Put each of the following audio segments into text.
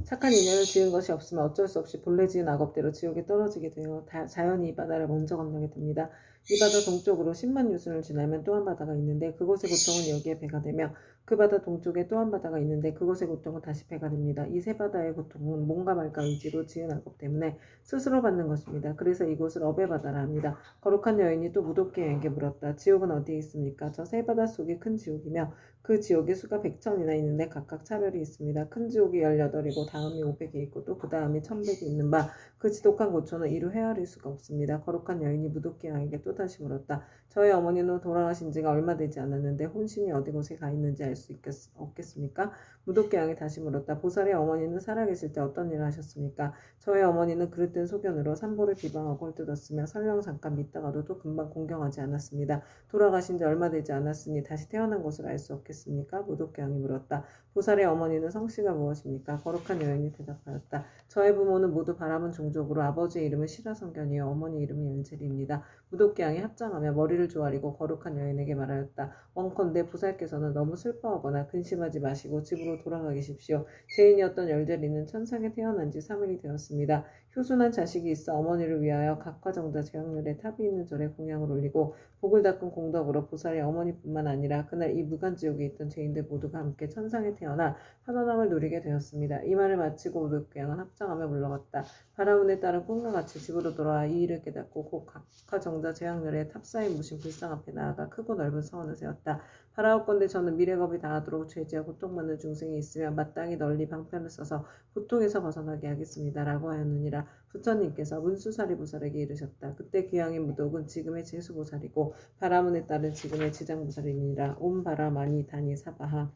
착한 인연을 지은 것이 없으면 어쩔 수 없이 본래 지은 악업대로 지옥에 떨어지게 되어 자연히 이 바다를 먼저 건너게 됩니다. 이 바다 동쪽으로 10만 유순을 지나면 또 한 바다가 있는데 그곳의 고통은 여기에 배가 되며 그 바다 동쪽에 또 한 바다가 있는데 그곳의 고통은 다시 배가 됩니다. 이 세 바다의 고통은 몸과 말과 의지로 지은 악업 때문에 스스로 받는 것입니다. 그래서 이곳을 업의 바다라 합니다. 거룩한 여인이 또 무도께 여인에게 물었다. 지옥은 어디에 있습니까? 저 세 바다 속이 큰 지옥이며 그 지옥의 수가 100천이나 있는데 각각 차별이 있습니다. 큰 지옥이 18이고 다음이 500이 있고 또 그 다음이 1100이 있는 바 그 지독한 고초는 이루 헤아릴 수가 없습니다. 거룩한 여인이 무도께 여인에게 또다시 물었다. 저희 어머니는 돌아가신 지가 얼마 되지 않았는데 혼신이 어디 곳에 가 있는지 알 수 없겠습니까? 무도께 여인이 다시 물었다. 보살의 어머니는 살아계실 때 어떤 일을 하셨습니까? 저희 어머니는 그릇된 소견으로 산보를 비방하고 헐뜯었으며 설령 잠깐 믿다가도 또 금방 공경하지 않았습니다. 돌아가신 지 얼마 되지 않았으니 다시 태어난 것을 알 수 없겠습니까? 무도께 여인이 물었다. 보살의 어머니는 성씨가 무엇입니까? 거룩한 여인이 대답하였다. 저의 부모는 모두 바람은 종족으로 아버지의 이름은 시라성견이요 어머니 이름은 연젤입니다. 무도께 양이 합장하며 머리를 조아리고 거룩한 여인에게 말하였다. 원컨대 보살께서는 너무 슬퍼하거나 근심하지 마시고 집으로 돌아가 계십시오. 죄인이었던 열젤이는 천상에 태어난 지 3일이 되었습니다. 효순한 자식이 있어 어머니를 위하여 각화정자 제왕렬에 탑이 있는 절에 공양을 올리고 복을 닦은 공덕으로 보살의 어머니뿐만 아니라 그날 이 무간지옥에 있던 죄인들 모두가 함께 천상에 태어나 편안함을 누리게 되었습니다. 이 말을 마치고 무도께 양은 합장하며 물러갔다. 바라문에 따른 꿈과 같이 집으로 돌아와 이 일을 깨닫고 곧 각화정자 제왕렬에 탑사인 무신 불상 앞에 나아가 크고 넓은 서원을 세웠다. 바라옵건대 저는 미래겁이 당하도록 죄지와 고통받는 중생이 있으면 마땅히 널리 방편을 써서 고통에서 벗어나게 하겠습니다. 라고 하였느니라. 부처님께서 문수사리 보살에게 이르셨다. 그때 귀양의 무독은 지금의 제수보살이고 바라문에 따른 지금의 지장보살이니라. 옴 바라마니 다니 사바하.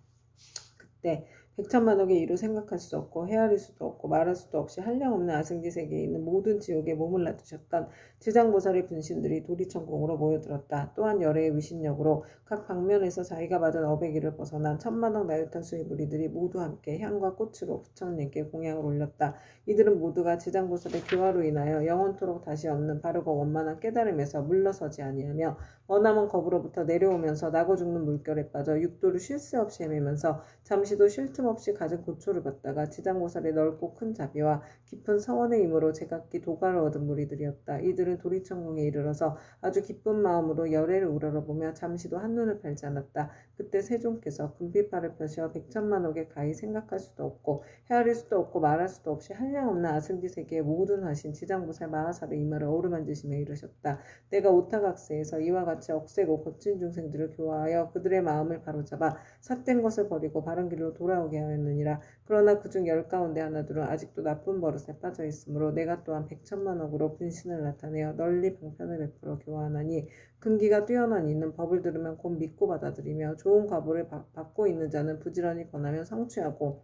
그때 100천만억의 이루 생각할 수 없고 헤아릴 수도 없고 말할 수도 없이 한량없는 아승지 세계에 있는 모든 지옥에 몸을 놔두셨던 지장보살의 분신들이 도리천공으로 모여들었다. 또한 열애의 위신력으로 각 방면에서 자기가 받은 업의 길을 벗어난 천만억 나유탄 수의 무리들이 모두 함께 향과 꽃으로 부처님께 공양을 올렸다. 이들은 모두가 지장보살의 교화로 인하여 영원토록 다시 없는 바르고 원만한 깨달음에서 물러서지 아니하며 머나먼 겁으로부터 내려오면서 나고 죽는 물결에 빠져 육도를 쉴 새 없이 헤매면서 잠시도 쉴 틈 없이 가진 고초를 받다가 지장보살의 넓고 큰 자비와 깊은 서원의 힘으로 제각기 도가를 얻은 무리들이었다. 이들은 도리천공에 이르러서 아주 기쁜 마음으로 열애를 우러러보며 잠시도 한눈을 팔지 않았다. 그때 세존께서 금빛발을 펴시어 100천만억에 가히 생각할 수도 없고 헤아릴 수도 없고 말할 수도 없이 한량없는 아승지 세계의 모든 하신 지장보살 마하사를 이마를 어루만지시며 이르셨다. 내가 오타각세에서 이와 같이 억세고 거친 중생들을 교화하여 그들의 마음을 바로잡아 삿된 것을 버리고 바른 길로 돌아오게 하였느니라. 그러나 그중 10 가운데 하나둘은 아직도 나쁜 버릇에 빠져 있으므로 내가 또한 100천만억으로 분신을 나타내어 널리 방편을 베풀어 교화하나니 근기가 뛰어난 이는 법을 들으면 곧 믿고 받아들이며 좋은 과보를 받고 있는 자는 부지런히 권하며 성취하고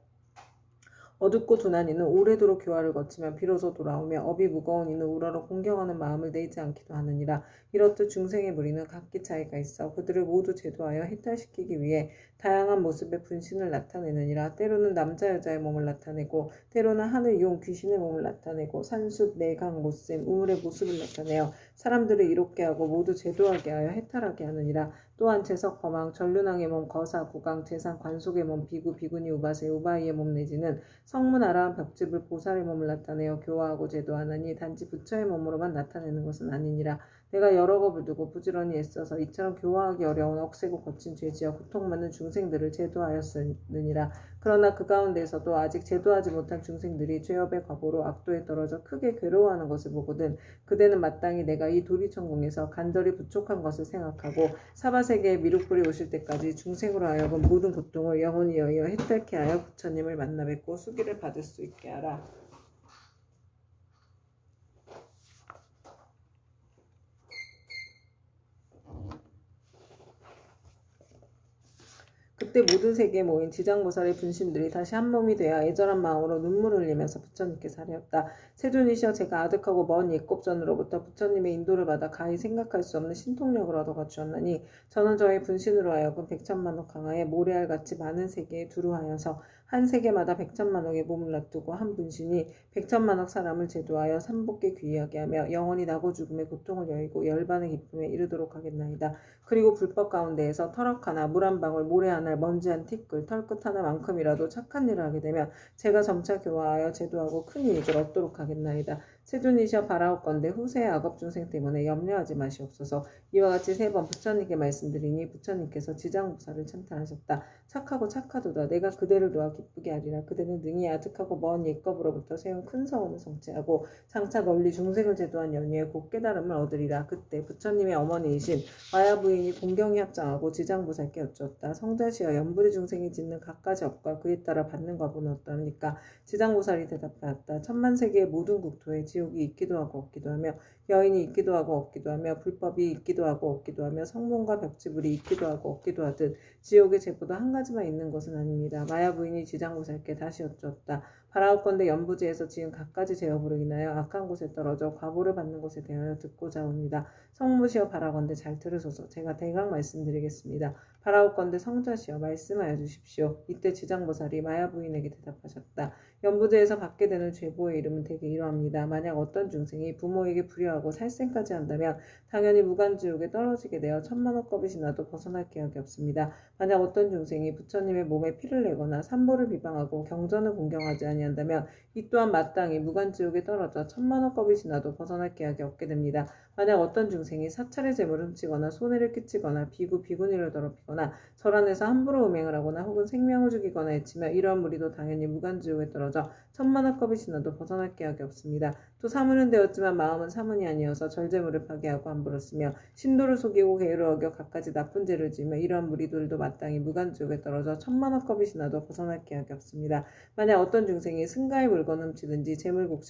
어둡고 둔한 이는 오래도록 교화를 거치면 비로소 돌아오며 업이 무거운 이는 우러러 공경하는 마음을 내지 않기도 하느니라. 이렇듯 중생의 무리는 각기 차이가 있어 그들을 모두 제도하여 해탈시키기 위해 다양한 모습의 분신을 나타내느니라. 때로는 남자 여자의 몸을 나타내고 때로는 하늘 용 귀신의 몸을 나타내고 산숲 내강 못샘 우물의 모습을 나타내어 사람들을 이롭게 하고 모두 제도하게 하여 해탈하게 하느니라. 또한 재석 범왕 전륜왕의 몸 거사 구강 재상 관속의 몸 비구 비구니 우바세 우바이의 몸 내지는 성문 아라한 벽집을 보살의 몸을 나타내어 교화하고 제도하나니 단지 부처의 몸으로만 나타내는 것은 아니니라. 내가 여러 겁을 두고 부지런히 애써서 이처럼 교화하기 어려운 억세고 거친 죄지와 고통받는 중생들을 제도하였느니라. 그러나 그 가운데에서도 아직 제도하지 못한 중생들이 죄업의 과보로 악도에 떨어져 크게 괴로워하는 것을 보거든 그대는 마땅히 내가 이 도리천공에서 간절히 부족한 것을 생각하고 사바세계에 미륵불이 오실 때까지 중생으로 하여금 모든 고통을 영원히 여의어 해탈케 하여 부처님을 만나 뵙고 수기를 받을 수 있게 하라. 그때 모든 세계에 모인 지장보살의 분신들이 다시 한 몸이 되어 애절한 마음으로 눈물을 흘리면서 부처님께 사례었다. 세존이시여 제가 아득하고 먼 옛곱전으로부터 부처님의 인도를 받아 가히 생각할 수 없는 신통력을 얻어가 주었나니 저는 저의 분신으로 하여금 100천만억 강하에 모래알같이 많은 세계에 두루하여서 한 세계마다 100천만억의 몸을 놔두고 한 분신이 100천만억 사람을 제도하여 삼복에 귀하게 하며 영원히 나고 죽음의 고통을 여의고 열반의 기쁨에 이르도록 하겠나이다. 그리고 불법 가운데에서 터럭 하나, 물 한 방울, 모래 한 알, 먼지 한 티끌, 털끝 하나만큼이라도 착한 일을 하게 되면 제가 점차 교화하여 제도하고 큰 이익을 얻도록 하겠나이다. 세존이시여 바라옵건대 후세의 악업 중생 때문에 염려하지 마시옵소서. 이와 같이 3번 부처님께 말씀드리니 부처님께서 지장보살을 찬탄하셨다. 착하고 착하도다. 내가 그대를 도와 기쁘게 하리라. 그대는 능히 아득하고 먼 옛겁으로부터 세운 큰 서원을 성취하고 장차 널리 중생을 제도한 연유에 곧 깨달음을 얻으리라. 그때 부처님의 어머니이신 마야 부인이 공경히 합장하고 지장보살께 여쭈었다. 성자시여 연부리 중생이 짓는 갖가지 업과 그에 따라 받는 값은 어떠합니까? 지장보살이 대답하였다. 천만세계의 모든 국토에 지옥이 있기도 하고 없기도 하며 여인이 있기도 하고 없기도 하며 불법이 있기도 하고 없기도 하며 성문과 벽지불이 있기도 하고 없기도 하듯 지옥의 제보도 한 가지만 있는 것은 아닙니다. 마야 부인이 지장보살께 다시 여쭈었다. 바라옵건대 연부지에서 지은 갖가지 제업으로 인하여 악한 곳에 떨어져 과보를 받는 것에 대하여 듣고자 합니다. 성무시여 바라건대 잘 들으소서. 제가 대강 말씀드리겠습니다. 바라옵건대 성자시여 말씀하여 주십시오. 이때 지장보살이 마야 부인에게 대답하셨다. 연부제에서 받게 되는 죄보의 이름은 대개 이러합니다. 만약 어떤 중생이 부모에게 불효하고 살생까지 한다면 당연히 무간지옥에 떨어지게 되어 천만억겁이 나도 벗어날 기약이 없습니다. 만약 어떤 중생이 부처님의 몸에 피를 내거나 삼보를 비방하고 경전을 공경하지 아니한다면 이 또한 마땅히 무간지옥에 떨어져 천만억겁이 지나도 벗어날 기약이 없게 됩니다. 만약 어떤 중생이 사찰의 재물을 훔치거나 손해를 끼치거나 비구니를 더럽히거나 절안에서 함부로 음행을 하거나 혹은 생명을 죽이거나 해치며 이러한 무리도 당연히 무간지옥에 떨어져 천만억겁이 지나도 벗어날 기약이 없습니다. 또 사문은 되었지만 마음은 사문이 아니어서 절제물을 파괴하고 함부로 쓰며 신도를 속이고 계율을 어겨 갖가지 나쁜 죄를 지으며 이러한 무리들도 마땅히 무간지옥에 떨어져 천만억겁이 지나도 벗어날 기약이 없습니다. 만약 어떤 중생이 승가의 물건을 훔치든지 재물곡식을